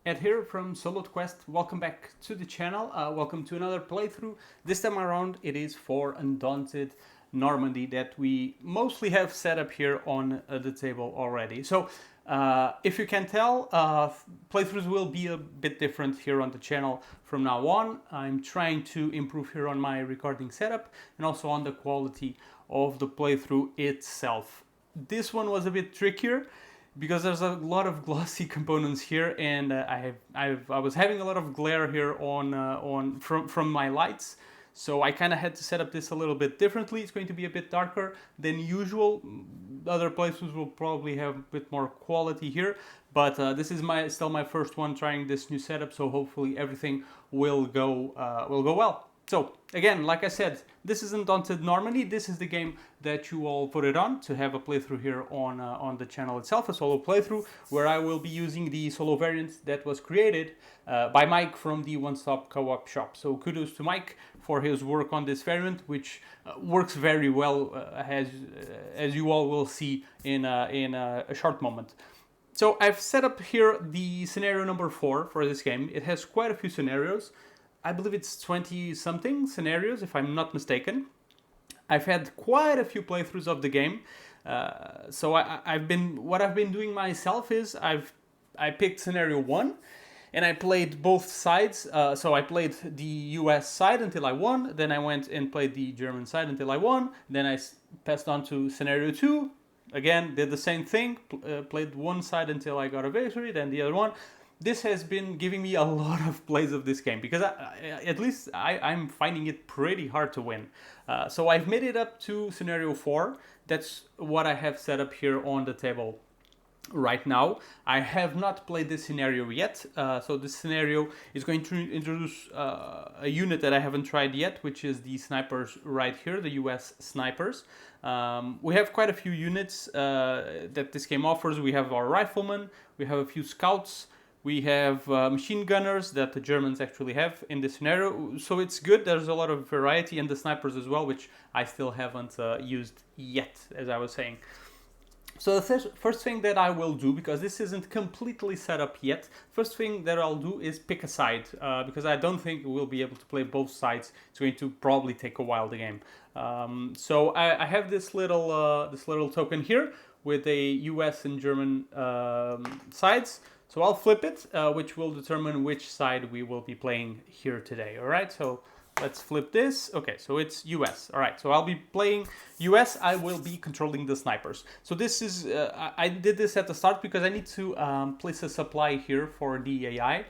Ed here from Solo Quest. Welcome back to the channel. Welcome to another playthrough. This time around it is for Undaunted Normandy that we mostly have set up here on the table already. So if you can tell, playthroughs will be a bit different here on the channel from now on. I'm trying to improve here on my recording setup and also on the quality of the playthrough itself. This one was a bit trickier because there's a lot of glossy components here, and I was having a lot of glare here from my lights, so I kind of had to set up this a little bit differently. It's going to be a bit darker than usual. Other places will probably have a bit more quality here, but this is still my first one trying this new setup, so hopefully everything will go well. So again, like I said, this is Undaunted Normandy. This is the game that you all voted on to have a playthrough here on the channel itself, a solo playthrough where I will be using the solo variant that was created by Mike from the One Stop Co-op shop. So kudos to Mike for his work on this variant, which works very well as you all will see in a short moment. So I've set up here the scenario number 4 for this game. It has quite a few scenarios. I believe it's 20-something scenarios, if I'm not mistaken. I've had quite a few playthroughs of the game, so what I've been doing myself is I picked scenario 1, and I played both sides. So I played the US side until I won, then I went and played the German side until I won, then I passed on to scenario 2, again did the same thing, played one side until I got a victory, then the other one. This has been giving me a lot of plays of this game because at least I'm finding it pretty hard to win. So I've made it up to scenario 4. That's what I have set up here on the table right now. I have not played this scenario yet. So this scenario is going to introduce a unit that I haven't tried yet, which is the snipers right here, the US snipers. We have quite a few units that this game offers. We have our riflemen, we have a few scouts, we have machine gunners that the Germans actually have in this scenario, so it's good. There's a lot of variety, and the snipers as well, which I still haven't used yet, as I was saying. So the first thing that I will do, because this isn't completely set up yet, first thing that I'll do is pick a side, because I don't think we'll be able to play both sides. It's going to probably take a while, the game. So I have this little token here with a US and German sides. So I'll flip it, which will determine which side we will be playing here today. All right, so let's flip this. Okay, so it's US. All right, so I'll be playing US. I will be controlling the snipers. So this is, I did this at the start because I need to place a supply here for the AI.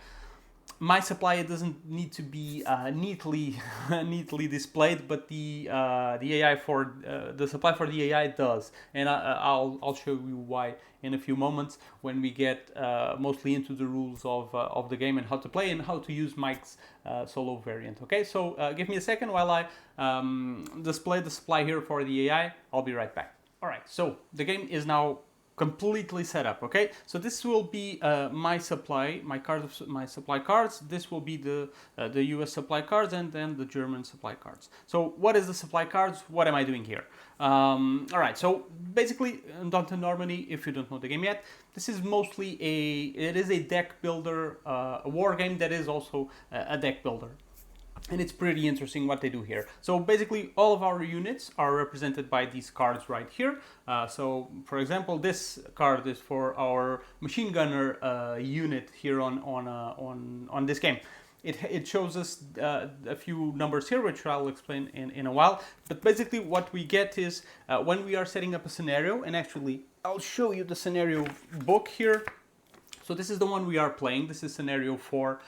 My supply doesn't need to be neatly displayed, but the AI for the supply for the AI does, and I'll show you why in a few moments when we get mostly into the rules of the game and how to play and how to use Mike's solo variant. Okay, so give me a second while I display the supply here for the AI. I'll be right back. All right, so the game is now completely set up. Okay, so this will be my supply cards. This will be the US supply cards, and then the German supply cards. So what is the supply cards? What am I doing here? All right, so basically Undaunted Normandy, if you don't know the game yet, this is mostly a deck builder, a war game that is also a deck builder. And it's pretty interesting what they do here. So basically all of our units are represented by these cards right here. So for example, this card is for our machine gunner unit here on this game. It shows us a few numbers here, which I'll explain in a while. But basically what we get is when we are setting up a scenario, and actually I'll show you the scenario book here. So this is the one we are playing. This is scenario 4,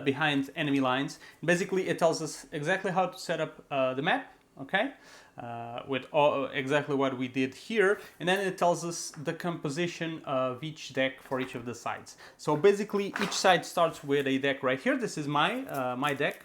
behind enemy lines. Basically, it tells us exactly how to set up the map, okay, with exactly what we did here. And then it tells us the composition of each deck for each of the sides. So basically, each side starts with a deck right here. This is my deck.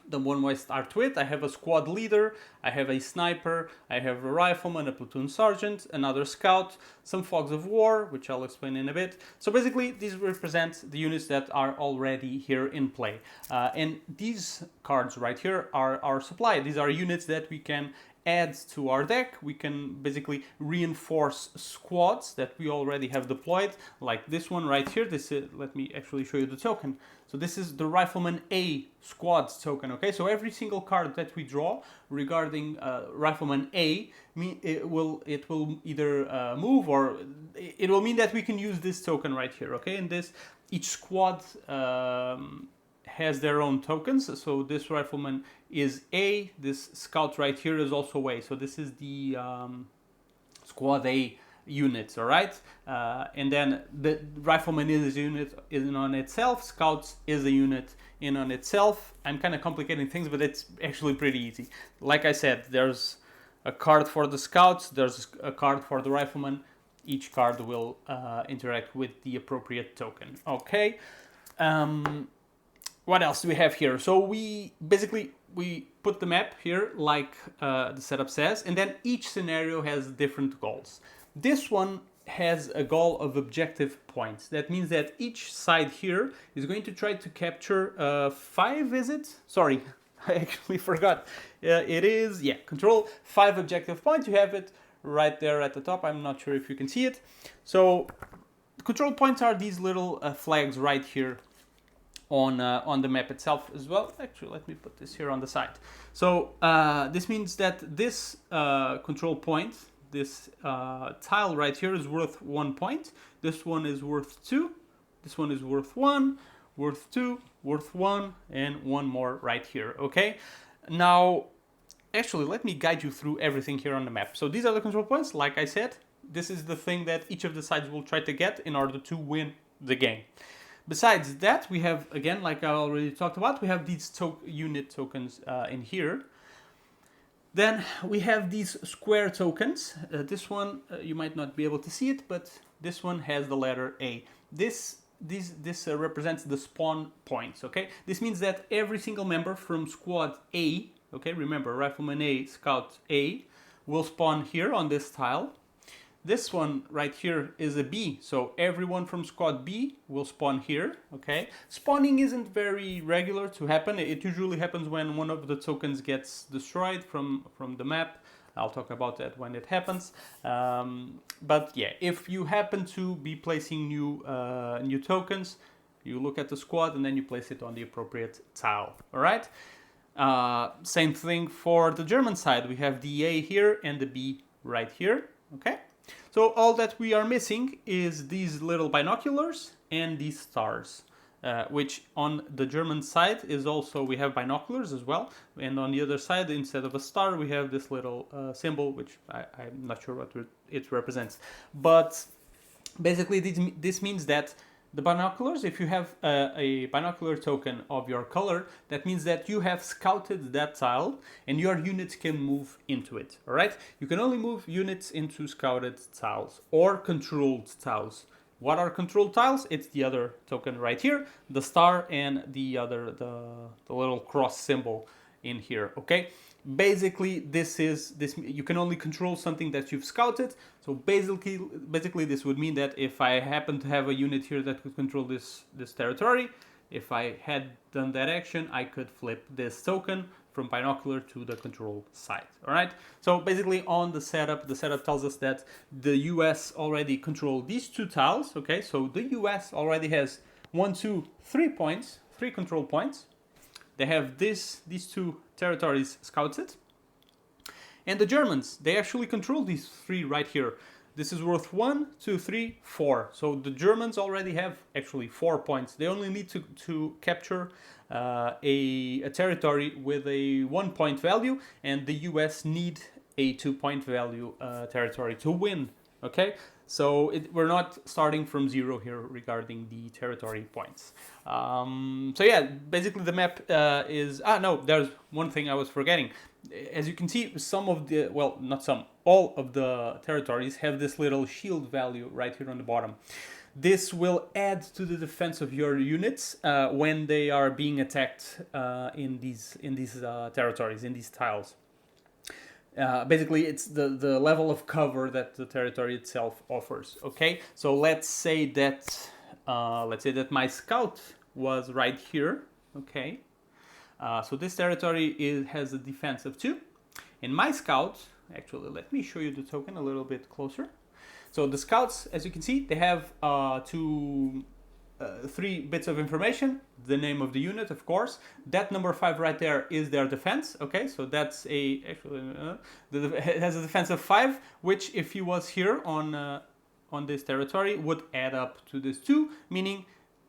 The one I start with. I have a squad leader, I have a sniper, I have a rifleman, a platoon sergeant, another scout, some fogs of war, which I'll explain in a bit. So basically, these represent the units that are already here in play. And these cards right here are our supply. These are units that we can add to our deck. We can basically reinforce squads that we already have deployed, like this one right here. This is, let me actually show you the token. So this is the Rifleman A squads token, okay? So every single card that we draw regarding Rifleman A, it will either move, or it will mean that we can use this token right here, okay? And this, each squad has their own tokens. So this Rifleman is A, this scout right here is also A. So this is the squad A units, all right? And then the Rifleman is a unit in on itself, Scouts is a unit in on itself. I'm kind of complicating things, but it's actually pretty easy. Like I said, there's a card for the Scouts, there's a card for the Rifleman. Each card will interact with the appropriate token, okay? What else do we have here? So we put the map here like the setup says, and then each scenario has different goals. This one has a goal of objective points. That means that each side here is going to try to capture 5, is it? Sorry, I actually forgot. It is, yeah, control 5 objective points. You have it right there at the top. I'm not sure if you can see it. So control points are these little flags right here on the map itself as well. Actually, let me put this here on the side. So this means that this control point, this tile right here is worth 1 point. This one is worth 2. This one is worth 1, worth 2, worth 1, and 1 more right here, okay? Now, actually, let me guide you through everything here on the map. So these are the control points. Like I said, this is the thing that each of the sides will try to get in order to win the game. Besides that, we have, again, like I already talked about, we have these unit tokens in here. Then we have these square tokens. This one, you might not be able to see it, but this one has the letter A. This represents the spawn points, okay? This means that every single member from squad A, okay, remember, Rifleman A, Scout A, will spawn here on this tile. This one right here is a B, so everyone from squad B will spawn here, okay? Spawning isn't very regular to happen. It usually happens when one of the tokens gets destroyed from the map. I'll talk about that when it happens. But yeah, if you happen to be placing new tokens, you look at the squad and then you place it on the appropriate tile, all right? Same thing for the German side. We have the A here and the B right here, okay? So all that we are missing is these little binoculars and these stars, which on the German side is also, we have binoculars as well. And on the other side, instead of a star, we have this little symbol, which I'm not sure what it represents. But basically this means that the binoculars, if you have a binocular token of your color, that means that you have scouted that tile and your units can move into it, all right? You can only move units into scouted tiles or controlled tiles. What are controlled tiles? It's the other token right here, the star and the little cross symbol in here, okay? Basically, this you can only control something that you've scouted. So basically this would mean that if I happen to have a unit here that could control this territory, if I had done that action, I could flip this token from binocular to the control side, all right? So basically on the setup tells us that the US already control these 2 tiles, okay? So the US already has 1, 2, 3 points, 3 control points. They have these 2 territories scouted. And the Germans, they actually control these 3 right here. This is worth 1, 2, 3, 4. So the Germans already have actually 4 points. They only need to capture a territory with a 1 point value, and the US need a 2 point value territory to win, okay? So we're not starting from 0 here regarding the territory points. So yeah, basically the map is... no, there's one thing I was forgetting. As you can see, some of the... Well, not some. All of the territories have this little shield value right here on the bottom. This will add to the defense of your units when they are being attacked in these territories, in these tiles. Basically, it's the level of cover that the territory itself offers. Okay, so let's say that my scout was right here. Okay, so this territory has a defense of 2, In my scout, actually, let me show you the token a little bit closer. So the scouts, as you can see, they have 3 bits of information, the name of the unit, of course. That number 5 right there is their defense. Okay, so that's it has a defense of 5, which if he was here on this territory would add up to this 2, meaning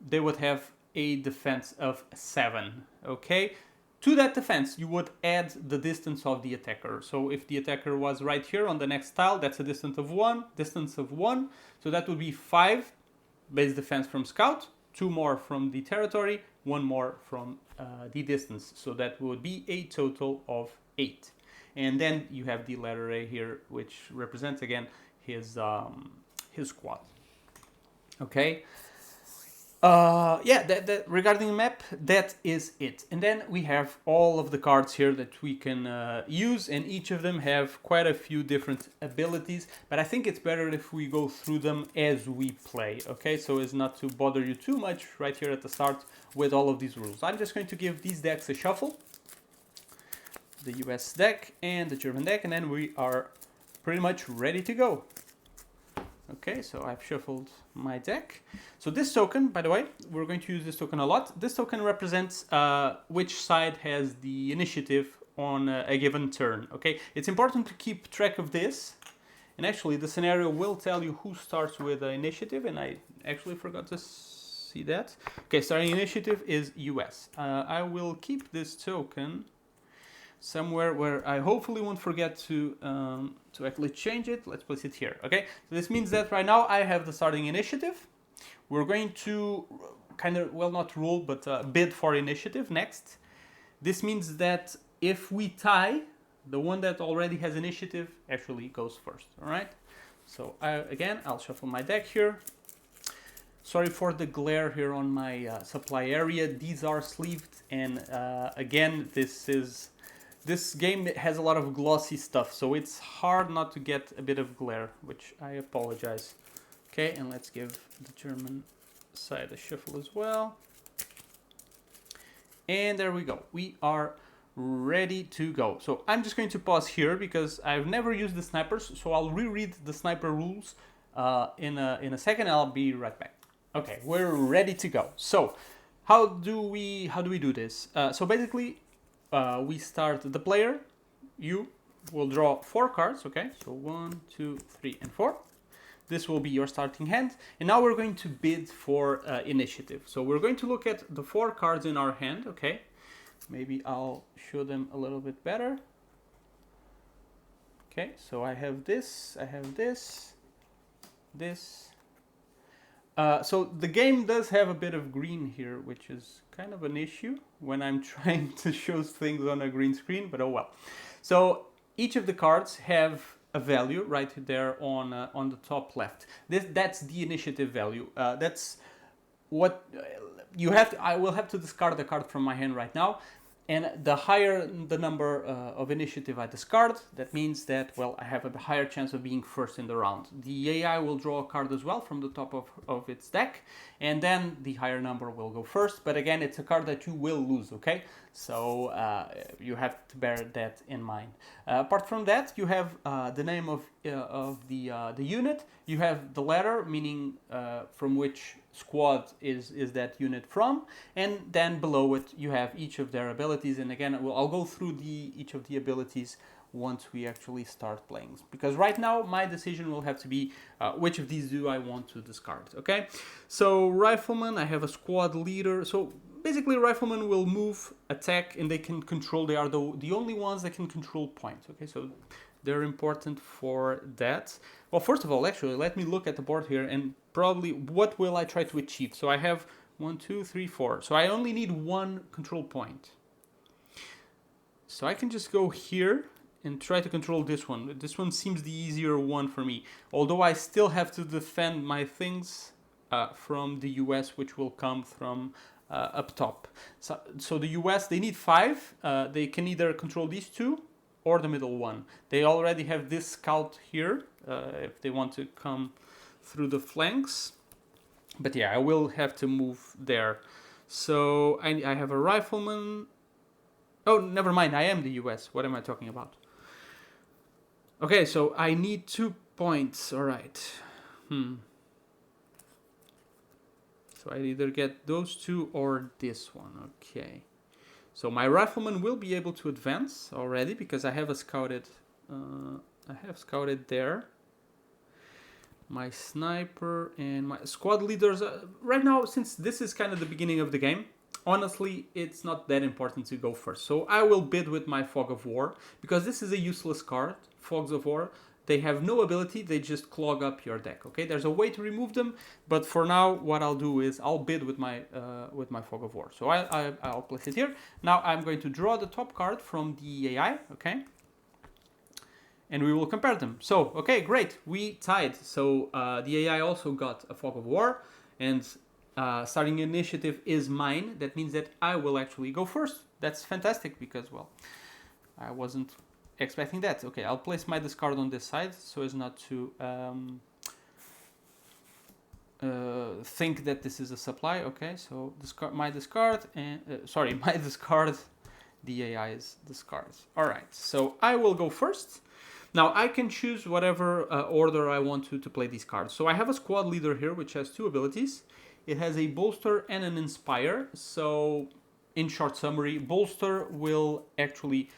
they would have a defense of 7. Okay, to that defense you would add the distance of the attacker. So if the attacker was right here on the next tile, that's a distance of 1, so that would be 5 base defense from scout, 2 more from the territory, 1 more from the distance. So that would be a total of 8. And then you have the letter A here, which represents again his squad. Okay. Regarding the map, that is it. And then we have all of the cards here that we can use, and each of them have quite a few different abilities, but I think it's better if we go through them as we play, okay? So as not to bother you too much right here at the start with all of these rules. I'm just going to give these decks a shuffle, the US deck and the German deck, and then we are pretty much ready to go. Okay, so I've shuffled my deck. So this token, by the way, we're going to use this token a lot. This token represents which side has the initiative on a given turn. Okay, it's important to keep track of this. And actually, the scenario will tell you who starts with the initiative. And I actually forgot to see that. Okay, starting initiative is US. I will keep this token somewhere where I hopefully won't forget to actually change it. Let's place it here, okay? So this means that right now I have the starting initiative. We're going to kind of, well, not rule, but bid for initiative next. This means that if we tie, the one that already has initiative actually goes first, all right? So again, I'll shuffle my deck here. Sorry for the glare here on my supply area. These are sleeved, and again, this game has a lot of glossy stuff, so it's hard not to get a bit of glare, which I apologize. Okay, and let's give the German side a shuffle as well. And there we go. We are ready to go. So I'm just going to pause here because I've never used the snipers, so I'll reread the sniper rules in a second. I'll be right back. Okay, we're ready to go. So how do we do this? So basically, we start the player. You will draw 4 cards, okay? So 1, 2, 3, and 4. This will be your starting hand. And now we're going to bid for initiative. So we're going to look at the 4 cards in our hand, okay? Maybe I'll show them a little bit better. Okay, so I have this, this. So the game does have a bit of green here, which is kind of an issue when I'm trying to show things on a green screen, but oh well. So each of the cards have a value right there on the top left. That's the initiative value. That's what you have to, I will have to discard the card from my hand right now. And the higher the number of initiative I discard, that means that, well, I have a higher chance of being first in the round. The AI will draw a card as well from the top of its deck, and then the higher number will go first. But again, it's a card that you will lose, okay? So you have to bear that in mind. Apart from that, you have the name of the unit. You have the letter, meaning from which squad is that unit from, and then below it you have each of their abilities. And again, I'll go through each of the abilities once we actually start playing, because right now my decision will have to be which of these do I want to discard. Okay, so rifleman, I have a squad leader. So basically riflemen will move, attack, and they can control. They are the only ones that can control points. Okay, so they're important for that. Well, first of all, actually, let me look at the board here and probably what will I try to achieve. So I have 1, 2, 3, 4. So I only need 1 control point. So I can just go here and try to control this one. This one seems the easier one for me. Although I still have to defend my things from the US, which will come from up top. So the US, they need 5. They can either control these 2 or the middle one. They already have this scout here if they want to come through the flanks. But yeah, I will have to move there. So I have a rifleman. Oh, never mind, I am the US. What am I talking about? Okay, so I need 2 points. All right. So I either get those two or this one. Okay. So my rifleman will be able to advance already because I have a scouted. I have scouted there. My sniper and my squad leaders. Right now, since this is kind of the beginning of the game, honestly, it's not that important to go first. So I will bid with my Fog of War because this is a useless card. Fogs of War. They have no ability, they just clog up your deck. Okay, there's a way to remove them, but for now, what I'll do is I'll bid with my Fog of War. So I'll place it here. Now I'm going to draw the top card from the AI. Okay, and we will compare them. So okay, great, we tied. So the AI also got a Fog of War, and starting initiative is mine. That means that I will actually go first. That's fantastic because, well, I wasn't expecting that. Okay, I'll place my discard on this side so as not to think that this is a supply. Okay, so my discard and my discard, the AI's discard. All right, so I will go first. Now I can choose whatever order I want to play these cards. So I have a squad leader here which has 2 abilities. It has a bolster and an inspire. So in short summary, bolster will actually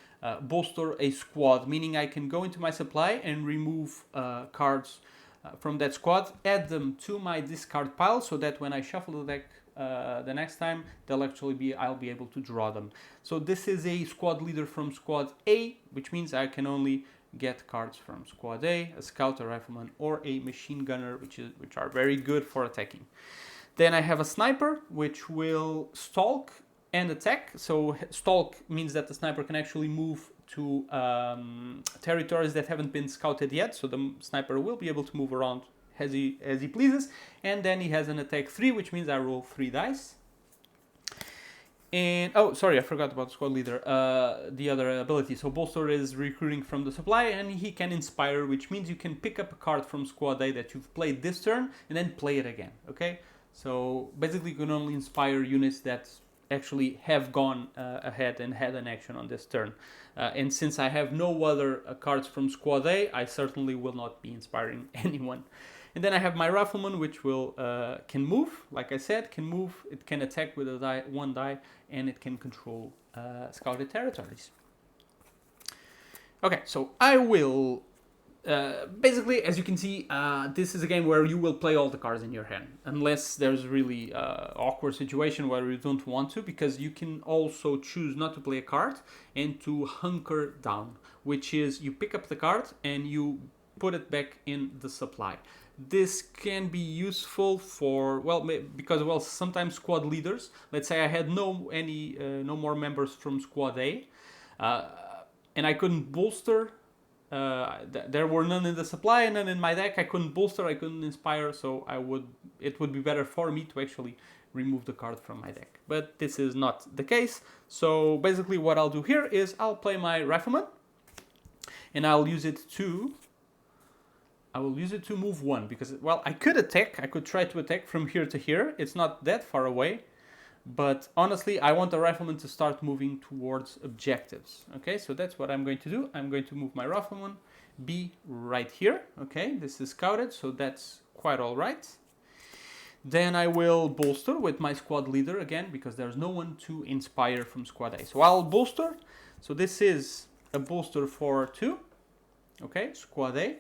bolster a squad, meaning I can go into my supply and remove cards from that squad, add them to my discard pile so that when I shuffle the deck the next time, I'll be able to draw them. So this is a squad leader from squad A, which means I can only get cards from squad A, a scout, a rifleman, or a machine gunner, which are very good for attacking. Then I have a sniper, which will stalk and attack. So stalk means that the sniper can actually move to territories that haven't been scouted yet. So the sniper will be able to move around as he pleases. And then he has an attack 3, which means I roll 3 dice. And oh, sorry, I forgot about squad leader. The other ability. So bolster is recruiting from the supply, and he can inspire, which means you can pick up a card from squad A that you've played this turn and then play it again. Okay. So basically, you can only inspire units that actually have gone ahead and had an action on this turn. And since I have no other cards from squad A, I certainly will not be inspiring anyone. And then I have my rifleman, which will can move. Like I said, can move. It can attack with a 1 die, and it can control scouted territories. Okay, so I will. Basically, as you can see, this is a game where you will play all the cards in your hand, unless there's really awkward situation where you don't want to, because you can also choose not to play a card and to hunker down, which is you pick up the card and you put it back in the supply. This can be useful for, well, because, well, sometimes squad leaders, let's say I had no more members from squad A, and I couldn't bolster. There were none in the supply and none in my deck. I couldn't bolster, I couldn't inspire, so it would be better for me to actually remove the card from my deck. But this is not the case. So basically what I'll do here is I'll play my rifleman, and I'll use it to move 1, because, well, I could try to attack from here to here. It's not that far away. But honestly, I want the rifleman to start moving towards objectives. Okay, so that's what I'm going to do. I'm going to move my rifleman be right here. Okay, this is scouted, so that's quite all right. Then I will bolster with my squad leader again, because there's no one to inspire from squad A. So I'll bolster. So this is a bolster for 2. Okay, squad A.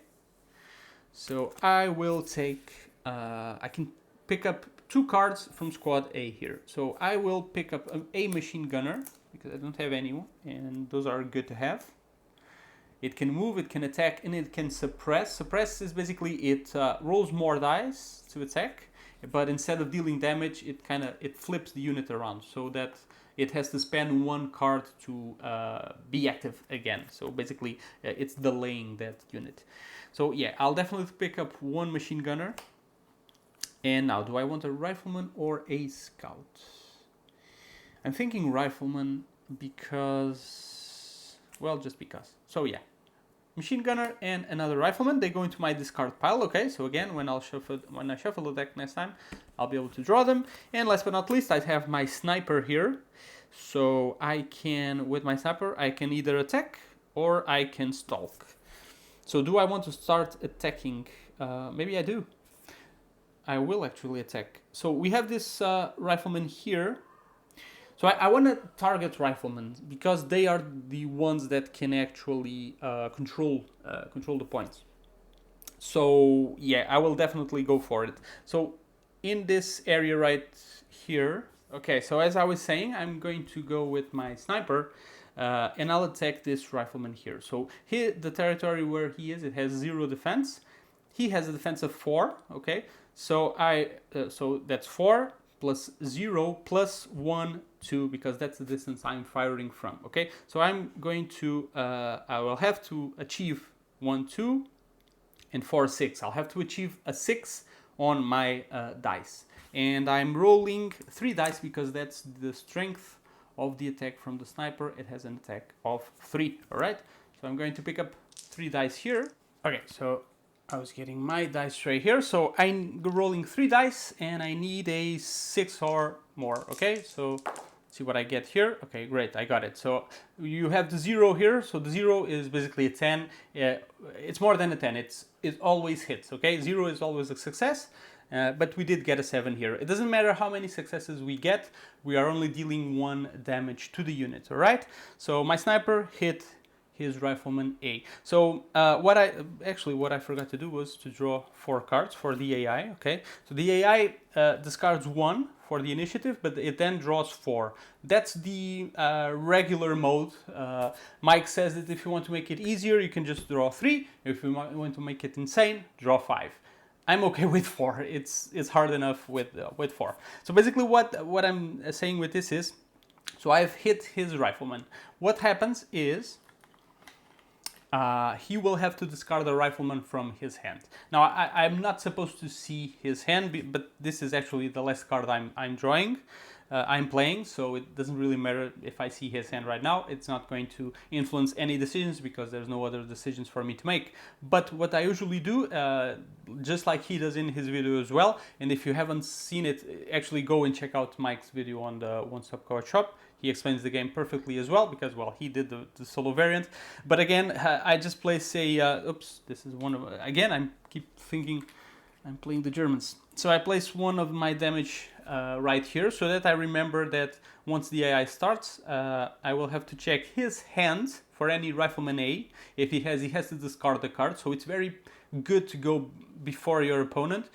So I will take, I can pick up 2 cards from squad A here. So I will pick up a machine gunner, because I don't have anyone, and those are good to have. It can move, it can attack, and it can suppress. Suppress is basically it rolls more dice to attack, but instead of dealing damage, it flips the unit around so that it has to spend 1 card to be active again. So basically, it's delaying that unit. So yeah, I'll definitely pick up 1 machine gunner. And now, do I want a rifleman or a scout? I'm thinking rifleman because, well, just because. So yeah, machine gunner and another rifleman. They go into my discard pile. Okay, so again, when I shuffle the deck next time, I'll be able to draw them. And last but not least, I have my sniper here. So I can, with my sniper, I can either attack or I can stalk. So do I want to start attacking? Maybe I do. I will actually attack. So we have this rifleman here. So I want to target riflemen because they are the ones that can actually control the points. So yeah, I will definitely go for it. So in this area right here, okay, so as I was saying, I'm going to go with my sniper and I'll attack this rifleman here. So here, the territory where he is, it has 0 defense. He has a defense of 4, okay? So so that's 4 plus 0 plus 1, 2, because that's the distance I'm firing from, okay? So I'm going to, I will have to achieve 1, 2, and 4, 6. I'll have to achieve a 6 on my dice. And I'm rolling 3 dice because that's the strength of the attack from the sniper. It has an attack of 3, all right? So I'm going to pick up 3 dice here. Okay, so I was getting my dice tray here. So I'm rolling 3 dice and I need a 6 or more, okay? So see what I get here. Okay, great, I got it. So you have the 0 here. So the 0 is basically a 10. It's more than a 10. It always hits, okay? 0 is always a success. But we did get a 7 here. It doesn't matter how many successes we get. We are only dealing 1 damage to the unit, all right? So my sniper hit his rifleman A. So what I forgot to do was to draw 4 cards for the AI, okay? So the AI discards 1 for the initiative, but it then draws 4. That's the regular mode. Mike says that if you want to make it easier, you can just draw 3. If you want to make it insane, draw 5. I'm okay with 4. It's hard enough with 4. So basically what I'm saying with this is, so I've hit his rifleman. What happens is he will have to discard a rifleman from his hand. Now I'm not supposed to see his hand, but this is actually the last card I'm drawing. I'm playing, so it doesn't really matter if I see his hand right now. It's not going to influence any decisions because there's no other decisions for me to make. But what I usually do, just like he does in his video as well, and if you haven't seen it, actually go and check out Mike's video on the One Stop Card Shop. He explains the game perfectly as well because, well, he did the solo variant. But again, I just place a, oops, this is one of, again, I keep thinking I'm playing the Germans. So I place one of my damage right here so that I remember that once the AI starts, I will have to check his hand for any rifleman A. If he has to discard the card. So it's very good to go before your opponent,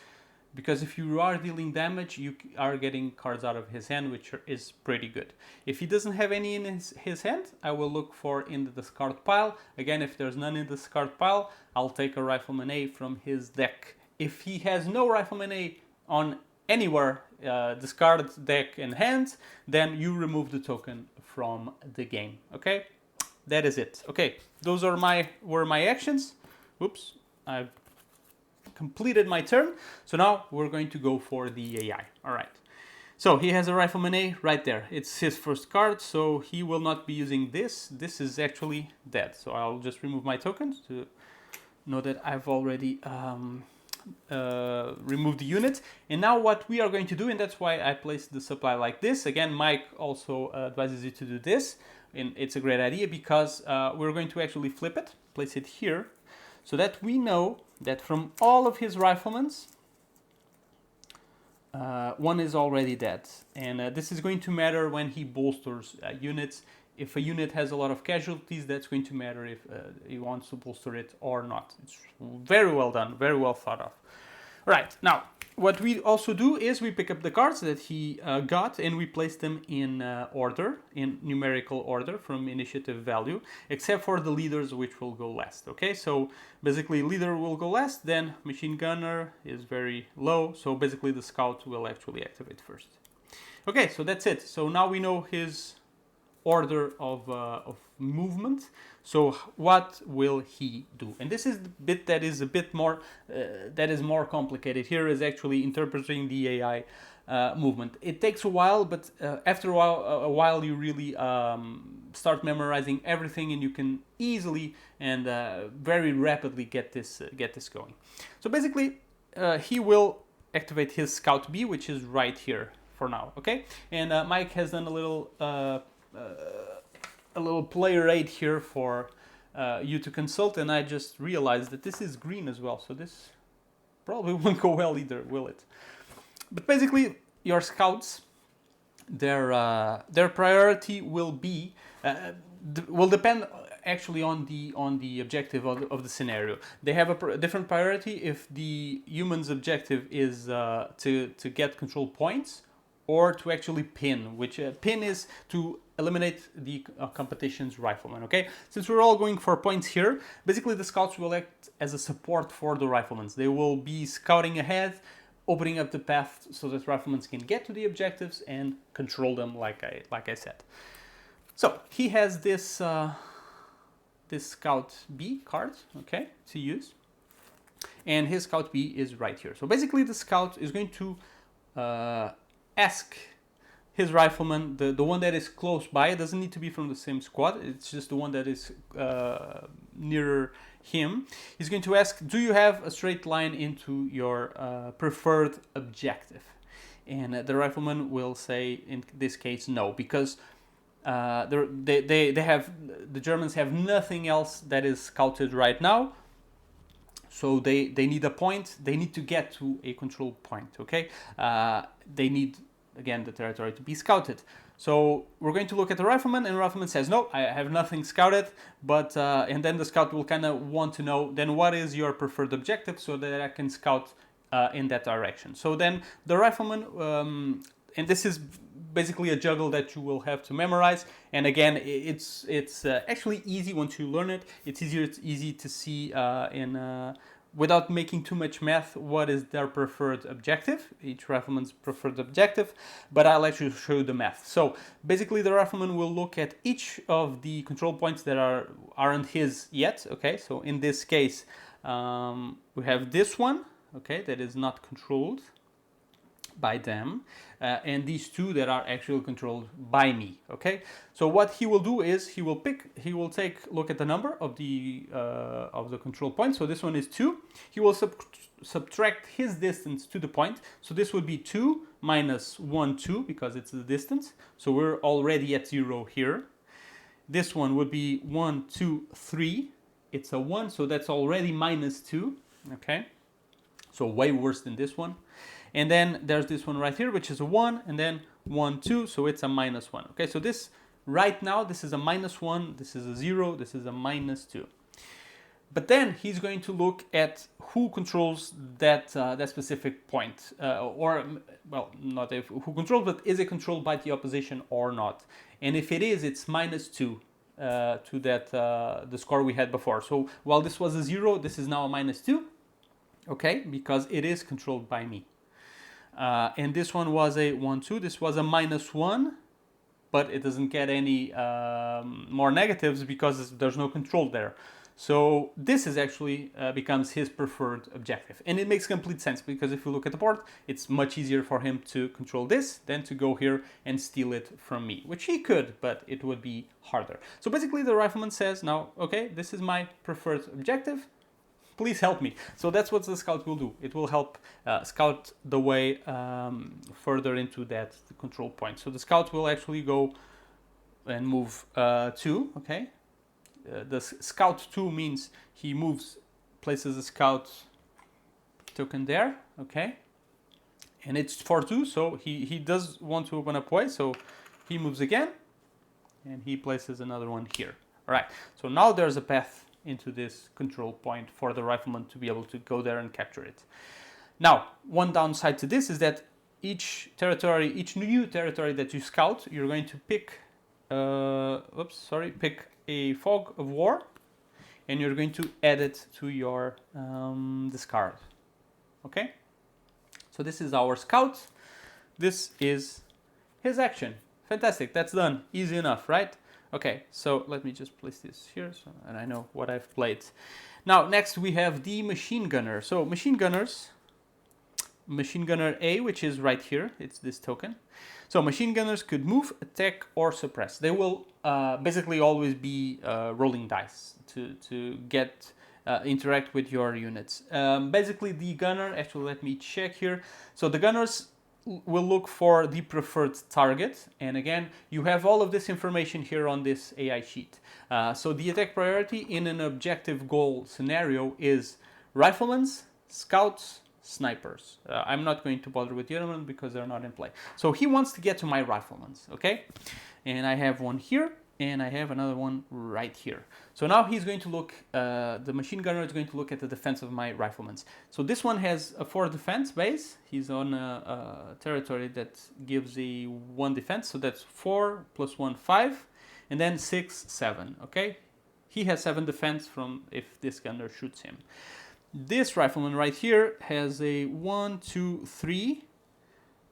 because if you are dealing damage, you are getting cards out of his hand, which is pretty good. If he doesn't have any in his hand, I will look for in the discard pile. Again, if there's none in the discard pile, I'll take a rifleman A from his deck. If he has no rifleman A on anywhere, discard, deck, and hand, then you remove the token from the game. Okay, that is it. Okay, those were my actions. Oops, I've completed my turn. So now we're going to go for the AI. All right. So he has a rifleman A right there. It's his first card, so he will not be using this. This is actually dead. So I'll just remove my tokens to know that I've already remove the unit. And now what we are going to do, and that's why I placed the supply like this. Again, Mike also advises you to do this, and it's a great idea because we're going to actually flip it, place it here, so that we know that from all of his riflemen, one is already dead. And this is going to matter when he bolsters units. If a unit has a lot of casualties, that's going to matter if he wants to bolster it or not. It's very well done, very well thought of. Right, now, what we also do is we pick up the cards that he got and we place them in order, in numerical order from initiative value, except for the leaders, which will go last, okay? So basically leader will go last, then machine gunner is very low, so basically the scout will actually activate first. Okay, so that's it. So now we know his order of movement. So what will he do? And this is the bit that is a bit more that is more complicated. Here is actually interpreting the AI movement. It takes a while, but after a while you really start memorizing everything, and you can easily and very rapidly get this going. So basically, he will activate his Scout B, which is right here for now. Okay, and Mike has done a little player aid here for you to consult, and I just realized that this is green as well, so this probably won't go well either, will it? But basically, your scouts, their priority will be will depend actually on the objective of the scenario. They have a different priority if the human's objective is to get control points, or to actually pin, which pin is to eliminate the competition's rifleman. Okay, since we're all going for points here, basically the scouts will act as a support for the riflemen. They will be scouting ahead, opening up the path so that riflemen can get to the objectives and control them, like I said. So he has this this Scout B card, okay, to use, and his Scout B is right here. So basically, the Scout is going to ask his rifleman, the one that is close by. It doesn't need to be from the same squad. It's just the one that is nearer him. He's going to ask, do you have a straight line into your preferred objective? And the rifleman will say, in this case, no, because the Germans have nothing else that is scouted right now. So they need a point. They need to get to a control point. Okay, they need, again, the territory to be scouted. So we're going to look at the rifleman, and the rifleman says, no, I have nothing scouted. But and then the scout will kind of want to know, then what is your preferred objective, so that I can scout in that direction. So then the rifleman, and this is basically a juggle that you will have to memorize. And again, it's actually easy once you learn it. It's easy to see without making too much math, what is their preferred objective, each rifleman's preferred objective, but I'll actually show you the math. So basically the rifleman will look at each of the control points that aren't his yet, okay? So in this case, we have this one, okay, that is not controlled by them, and these two that are actually controlled by me, okay? So what he will do is he will take look at the number of the control point. So this one is 2. He will subtract his distance to the point. So this would be 2 minus 1, 2, because it's the distance. So we're already at 0 here. This one would be 1, 2, 3. It's a 1, so that's already minus 2, okay? So way worse than this one. And then there's this one right here, which is a 1, and then 1, 2, so it's a minus 1. Okay, so this, right now, this is a minus 1, this is a 0, this is a minus 2. But then he's going to look at who controls that specific point, or, well, not if, who controls, but is it controlled by the opposition or not? And if it is, it's minus 2 to that the score we had before. So while this was a 0, this is now a minus 2, okay, because it is controlled by me. And this one was a 1, 2. This was a minus 1, but it doesn't get any more negatives because there's no control there. So this is actually becomes his preferred objective. And it makes complete sense, because if you look at the board, it's much easier for him to control this than to go here and steal it from me, which he could, but it would be harder. So basically the rifleman says, now, okay, this is my preferred objective. Please help me. So that's what the scout will do. It will help scout the way further into that control point. So the scout will actually go and move 2, okay? The scout 2 means he moves, places a scout token there, okay? And it's for 2, so he does want to open up way, so he moves again, and he places another one here. All right, so now there's a path into this control point for the rifleman to be able to go there and capture it. Now, one downside to this is that each new territory that you scout, you're going to pick, pick a fog of war, and you're going to add it to your discard. Okay? So this is our scout. This is his action. Fantastic, that's done. Easy enough, right? Okay, so let me just place this here, and I know what I've played. Now, next we have the machine gunner. So machine gunner A, which is right here, it's this token. So machine gunners could move, attack, or suppress. They will basically always be rolling dice to get interact with your units. Basically, the gunner, actually let me check here. So the gunners will look for the preferred target. And again, you have all of this information here on this AI sheet. So the attack priority in an objective goal scenario is riflemen, scouts, snipers. I'm not going to bother with the other one because they're not in play. So he wants to get to my riflemen, okay? And I have one here, and I have another one right here. So now he's going to look, the machine gunner is going to look at the defense of my riflemen. So this one has a 4 defense base. He's on a territory that gives a 1 defense. So that's 4 plus 1, 5. And then 6, 7, okay? He has 7 defense from if this gunner shoots him. This rifleman right here has a 1, 2, 3,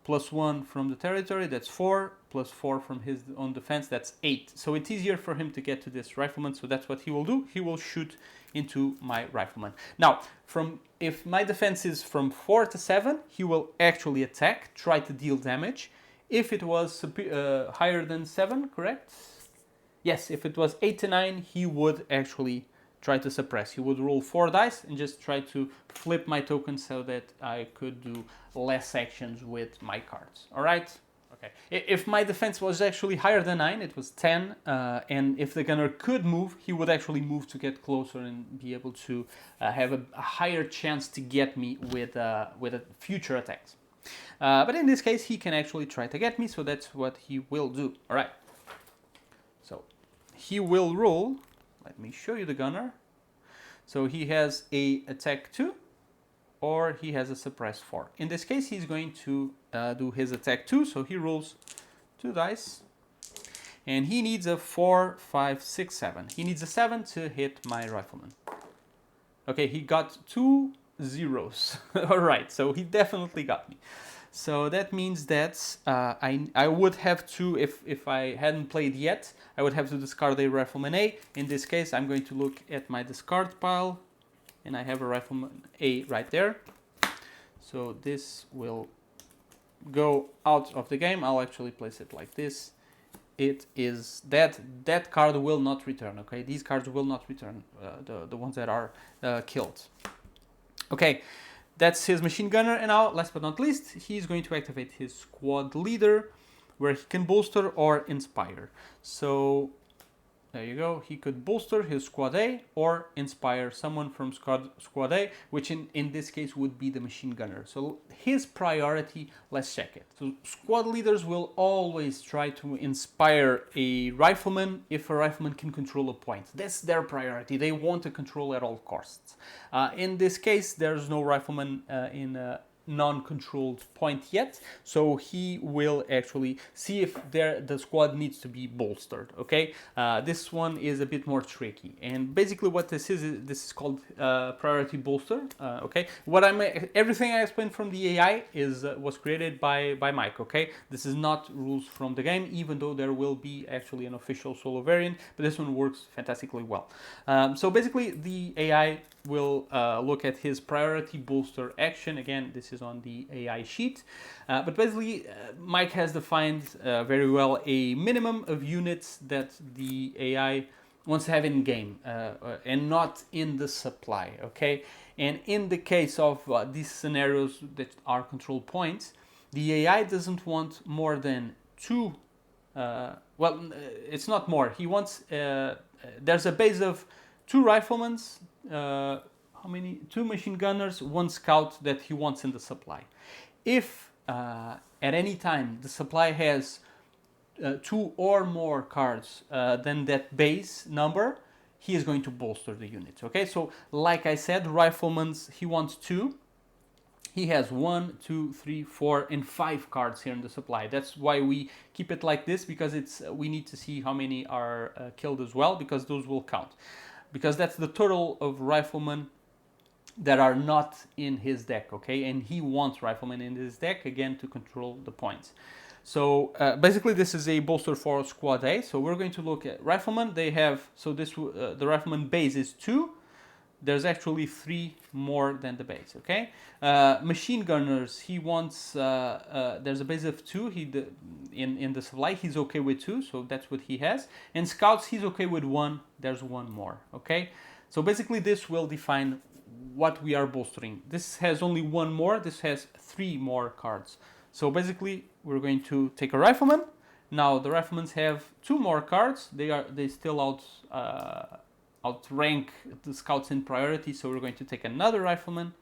plus 1 from the territory, that's 4, plus 4 from his own defense, that's 8. So it's easier for him to get to this rifleman, so that's what he will do. He will shoot into my rifleman. Now, if my defense is from 4 to 7, he will actually attack, try to deal damage. If it was higher than 7, correct? Yes, if it was 8 to 9, he would actually try to suppress. He would roll 4 dice and just try to flip my tokens so that I could do less actions with my cards. All right? Okay. If my defense was actually higher than 9, it was 10, and if the gunner could move, he would actually move to get closer and be able to have a higher chance to get me with a future attacks. But in this case, he can actually try to get me, so that's what he will do. All right. So he will roll. Let me show you the gunner. So he has a attack 2 or he has a suppress 4. In this case, he's going to do his attack 2. So he rolls 2 dice and he needs a 4, 5, 6, 7. He needs a 7 to hit my rifleman. Okay, he got 2 zeros. All right, so he definitely got me. So that means that I would have to, if I hadn't played yet, I would have to discard a Rifleman A. In this case, I'm going to look at my discard pile, and I have a Rifleman A right there. So this will go out of the game. I'll actually place it like this. It is that card will not return, okay? These cards will not return, the ones that are killed. Okay. That's his machine gunner, and now, last but not least, he's going to activate his squad leader, where he can bolster or inspire. So, there you go. He could bolster his squad A or inspire someone from squad A, which in this case would be the machine gunner. So his priority, let's check it. So squad leaders will always try to inspire a rifleman if a rifleman can control a point. That's their priority. They want to control at all costs. In this case, there's no rifleman in a non-controlled point yet, so he will actually see if the squad needs to be bolstered. Okay, this one is a bit more tricky, and basically what this is called priority bolster. Okay, everything I explained from the AI was created by Mike. Okay, this is not rules from the game, even though there will be actually an official solo variant, but this one works fantastically well. So basically the AI will look at his priority bolster action. Again, this is on the AI sheet, but basically Mike has defined very well a minimum of units that the AI wants to have in game and not in the supply. Okay, and in the case of these scenarios that are control points, the AI doesn't want more than 2. Well, it's not more. He wants there's a base of 2 riflemen, how many? 2 machine gunners, 1 scout that he wants in the supply. If at any time the supply has 2 or more cards than that base number, he is going to bolster the units. Okay, so like I said, riflemen, he wants 2. He has 1, 2, 3, 4, and 5 cards here in the supply. That's why we keep it like this, because we need to see how many are killed as well, because those will count. Because that's the total of riflemen that are not in his deck, okay? And he wants riflemen in his deck, again, to control the points. So basically this is a bolster for squad A. So we're going to look at riflemen. They have, so this the rifleman base is 2. There's actually 3 more than the base, okay? Machine gunners, he wants, there's a base of 2 in the supply. He's okay with 2, so that's what he has. And scouts, he's okay with 1. There's 1 more, okay? So basically this will define what we are bolstering. This has only 1 more. This has 3 more cards. So basically, we're going to take a rifleman. Now the riflemen have 2 more cards. They still outrank the scouts in priority. So we're going to take another rifleman,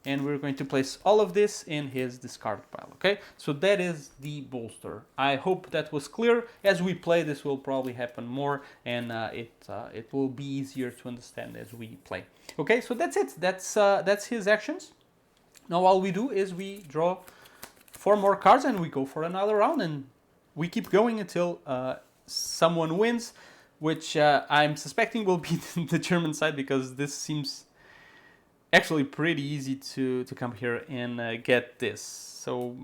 and we're going to place all of this in his discard pile. Okay, so that is the bolster. I hope that was clear. As we play, this will probably happen more, and it will be easier to understand as we play. Okay, so that's it. That's his actions. Now all we do is we draw 4 more cards, and we go for another round, and we keep going until someone wins, which I'm suspecting will be the German side, because this seems actually pretty easy to come here and get this. So